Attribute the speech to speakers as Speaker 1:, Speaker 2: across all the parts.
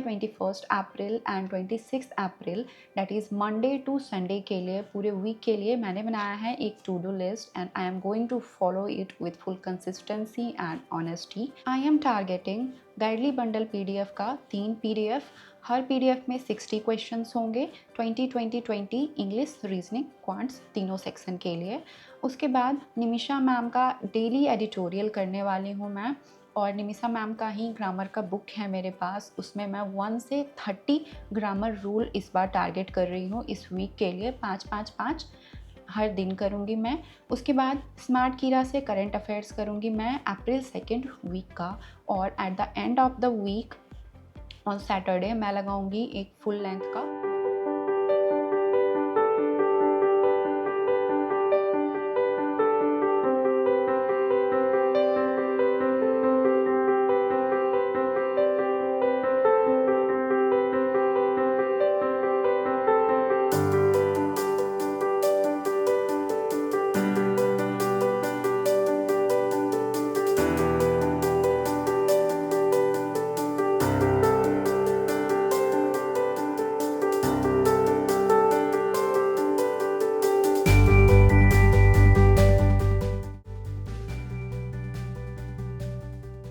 Speaker 1: 21st April and 26 April that is Monday to Sunday के लिए पूरे वीक के लिए मैंने बनाया है एक to do list and I am going to follow it with full consistency and honesty. I am targeting Guidely bundle PDF का 3 पीडीएफ। हर पीडीएफ में 60 क्वेश्चंस होंगे, 20 इंग्लिश, रीजनिंग, क्वांट्स तीनों सेक्शन के लिए। उसके बाद निमिषा मैम का डेली एडिटोरियल करने वाली हूँ मैं, और निमिषा मैम का ही ग्रामर का बुक है मेरे पास, उसमें मैं 1 से 30 ग्रामर रूल इस बार टारगेट कर रही हूँ इस वीक के लिए। 5-5-5 हर दिन करूँगी मैं। उसके बाद स्मार्ट कीरा से करंट अफेयर्स करूँगी मैं अप्रैल 2nd वीक का, और at the end of the week on Saturday मैं लगाऊंगी एक फुल लेंथ का।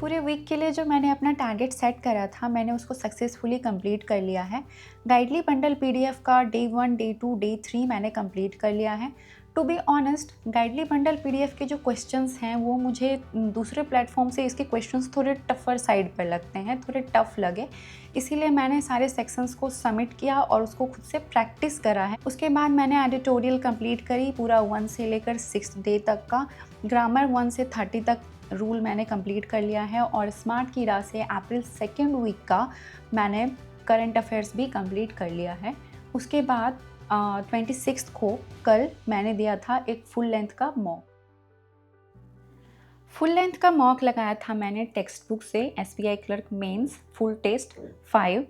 Speaker 1: पूरे वीक के लिए जो मैंने अपना टारगेट सेट करा था मैंने उसको सक्सेसफुली कंप्लीट कर लिया है। गाइडली बंडल पीडीएफ का डे 1, डे 2, डे 3 मैंने कंप्लीट कर लिया है। To be honest, Guidely bundle PDF के जो क्वेश्चंस हैं वो मुझे दूसरे प्लेटफॉर्म से इसके क्वेश्चंस थोड़े टफर साइड पर लगते हैं, थोड़े टफ लगे, इसीलिए मैंने सारे सेक्शंस को सबमिट किया और उसको खुद से प्रैक्टिस करा है। उसके बाद मैंने एडिटोरियल कंप्लीट करी पूरा 1 से लेकर 6 डे तक का। ग्रामर 1 से 30 तक रूल मैंने कंप्लीट कर लिया है, और स्मार्ट कीरा से अप्रैल 2nd वीक का मैंने करंट अफेयर्स भी कंप्लीट कर लिया है। उसके बाद 26 को कल मैंने दिया था एक फुल लेंथ का मॉक। फुल लेंथ का मॉक लगाया था मैंने टेक्स्ट बुक से SBI clerk mains full test 5।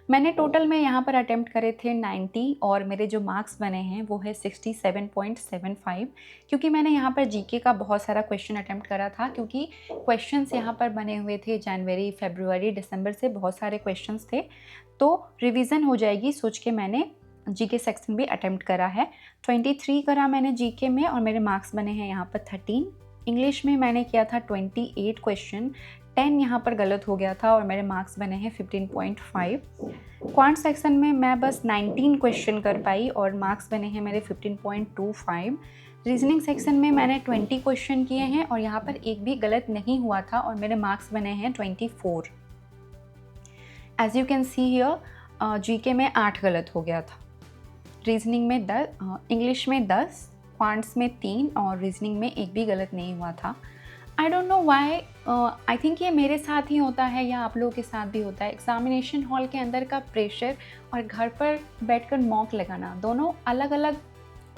Speaker 1: मैंने टोटल में यहाँ पर अटेम्प्ट करे थे 90, और मेरे जो मार्क्स बने हैं वो है 67.75, क्योंकि मैंने यहाँ पर जीके का बहुत सारा क्वेश्चन अटेम्प्ट करा था, क्योंकि क्वेश्चंस यहाँ पर बने हुए थे जनवरी, फरवरी, दिसंबर से बहुत सारे क्वेश्चंस थे, तो रिवीजन हो जाएगी सोच के मैंने जीके सेक्शन भी अटेम्प्ट करा है। 23 करा मैंने जीके में और मेरे मार्क्स बने हैं यहाँ पर 13। इंग्लिश में मैंने किया था 28 क्वेश्चन, 10 यहाँ पर गलत हो गया था और मेरे मार्क्स बने हैं 15.5। क्वांट सेक्शन में मैं बस 19 क्वेश्चन कर पाई और मार्क्स बने हैं मेरे 15.25। रीजनिंग सेक्शन में मैंने 20 क्वेश्चन किए हैं और यहाँ पर एक भी गलत नहीं हुआ था और मेरे मार्क्स बने हैं 24। As you can see here, GK में 8 गलत हो गया था, रीजनिंग में 10, इंग्लिश में 10, क्वांट्स में 3 और रीजनिंग में एक भी गलत नहीं हुआ था। I don't know why, I think ये मेरे साथ ही होता है या आप लोगों के साथ भी होता है। एग्जामिनेशन हॉल के अंदर का प्रेशर और घर पर बैठकर मॉक लगाना दोनों अलग अलग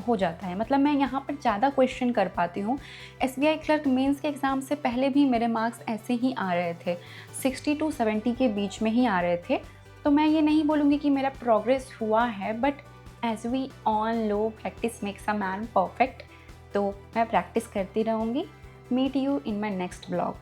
Speaker 1: हो जाता है। मतलब मैं यहाँ पर ज़्यादा क्वेश्चन कर पाती हूँ। एसबीआई क्लर्क मेंस के एग्ज़ाम से पहले भी मेरे मार्क्स ऐसे ही आ रहे थे, 60 to 70 के बीच में ही आ रहे थे। तो मैं ये नहीं बोलूँगी कि मेरा प्रोग्रेस हुआ है, but as we all know practice makes a man perfect. तो मैं प्रैक्टिस करती रहूँगी। Meet you in my next blog.